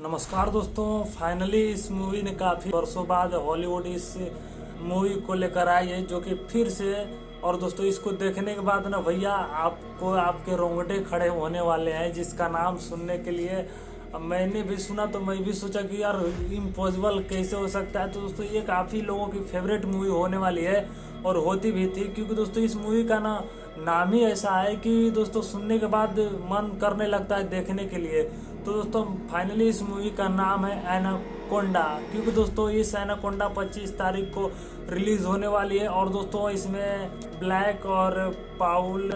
नमस्कार दोस्तों, फाइनली इस मूवी ने काफ़ी वर्षों बाद हॉलीवुड इस मूवी को लेकर आई है जो कि फिर से। और दोस्तों इसको देखने के बाद ना भैया आपको आपके रोंगटे खड़े होने वाले हैं, जिसका नाम सुनने के लिए मैंने भी सुना तो मैं भी सोचा कि यार इम्पॉसिबल कैसे हो सकता है। तो दोस्तों ये काफ़ी लोगों की फेवरेट मूवी होने वाली है और होती भी थी, क्योंकि दोस्तों इस मूवी का नाम ही ऐसा है कि दोस्तों सुनने के बाद मन करने लगता है देखने के लिए। तो दोस्तों फाइनली इस मूवी का नाम है एनाकोंडा, क्योंकि दोस्तों इस एनाकोंडा 25 तारीख को रिलीज होने वाली है। और दोस्तों इसमें ब्लैक और पाउल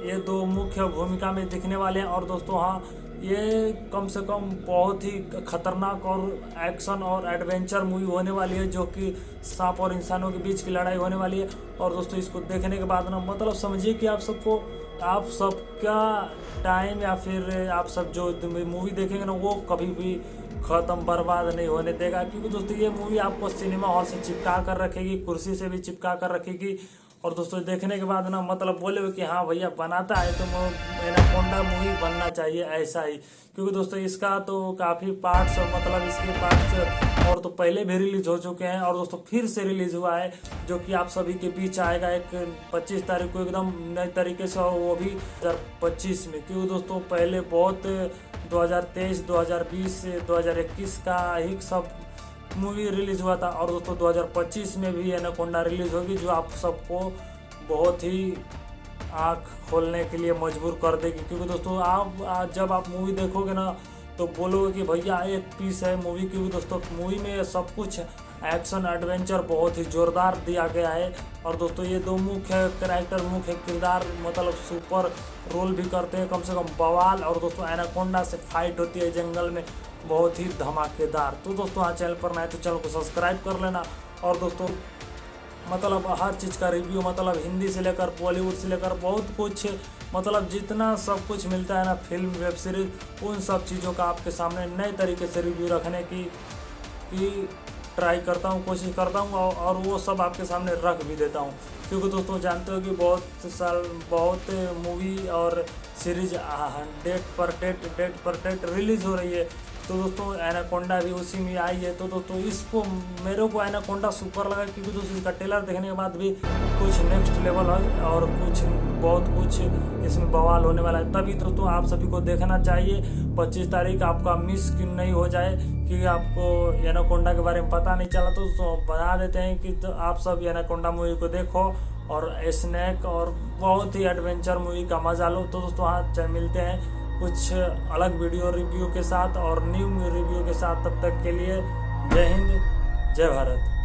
ये दो मुख्य भूमिका में दिखने वाले हैं। और दोस्तों हाँ, ये कम से कम बहुत ही खतरनाक और एक्शन और एडवेंचर मूवी होने वाली है, जो कि सांप और इंसानों के बीच की लड़ाई होने वाली है। और दोस्तों इसको देखने के बाद ना मतलब समझिए कि आप सबका टाइम या फिर आप सब जो मूवी देखेंगे ना वो कभी भी ख़त्म बर्बाद नहीं होने देगा, क्योंकि दोस्तों ये मूवी आपको सिनेमा हॉल से चिपका कर रखेगी, कुर्सी से भी चिपका कर रखेगी। और दोस्तों देखने के बाद ना मतलब बोले कि हाँ भैया बनाता है तो एनाकोंडा मूवी बनना चाहिए ऐसा ही, क्योंकि दोस्तों इसका तो काफ़ी पार्ट्स मतलब इसके पार्ट्स और तो पहले भी रिलीज हो चुके हैं और दोस्तों फिर से रिलीज हुआ है, जो कि आप सभी के बीच आएगा एक 25 तारीख को एकदम नए तरीके से, और वो भी 2025 में। क्योंकि दोस्तों पहले बहुत 2023, 2020, 2021 का ही सब मूवी रिलीज हुआ था, और दोस्तों 2025 में भी एनाकोंडा रिलीज होगी, जो आप सबको बहुत ही आँख खोलने के लिए मजबूर कर देगी। क्योंकि दोस्तों आप जब आप मूवी देखोगे ना तो बोलोगे कि भैया एक पीस है मूवी, क्योंकि दोस्तों मूवी में सब कुछ एक्शन एडवेंचर बहुत ही ज़ोरदार दिया गया है। और दोस्तों ये दो मुख्य किरदार मतलब सुपर रोल भी करते हैं, कम से कम बवाल। और दोस्तों एनाकोंडा से फाइट होती है जंगल में, बहुत ही धमाकेदार। तो दोस्तों हाँ, चैनल पर नए तो चैनल को सब्सक्राइब कर लेना। और दोस्तों मतलब हर चीज़ का रिव्यू मतलब हिंदी से लेकर बॉलीवुड से लेकर बहुत कुछ मतलब जितना सब कुछ मिलता है ना फिल्म वेब सीरीज, उन सब चीज़ों का आपके सामने नए तरीके से रिव्यू रखने की ट्राई करता हूँ, कोशिश करता हूँ और वो सब आपके सामने रख भी देता हूँ। क्योंकि दोस्तों जानते हो कि बहुत मूवी और सीरीज डेट पर डेट रिलीज़ हो रही है। तो दोस्तों एनाकोंडा भी उसी में आई है। तो दोस्तों इसको मेरे को एनाकोंडा सुपर लगा, क्योंकि दोस्तों इसका ट्रेलर देखने के बाद भी कुछ नेक्स्ट लेवल है और बहुत कुछ इसमें बवाल होने वाला है। तभी दोस्तों आप सभी को देखना चाहिए। 25 तारीख आपका मिस क्यों नहीं हो जाए, क्योंकि आपको एनाकोंडा के बारे में पता नहीं चला तो बता देते हैं कि तो आप सब एनाकोंडा मूवी को देखो और स्नैक और बहुत ही एडवेंचर मूवी का मजा लो। तो दोस्तों हाँ, मिलते हैं कुछ अलग वीडियो रिव्यू के साथ और न्यू रिव्यू के साथ। तब तक के लिए जय हिंद, जय भारत।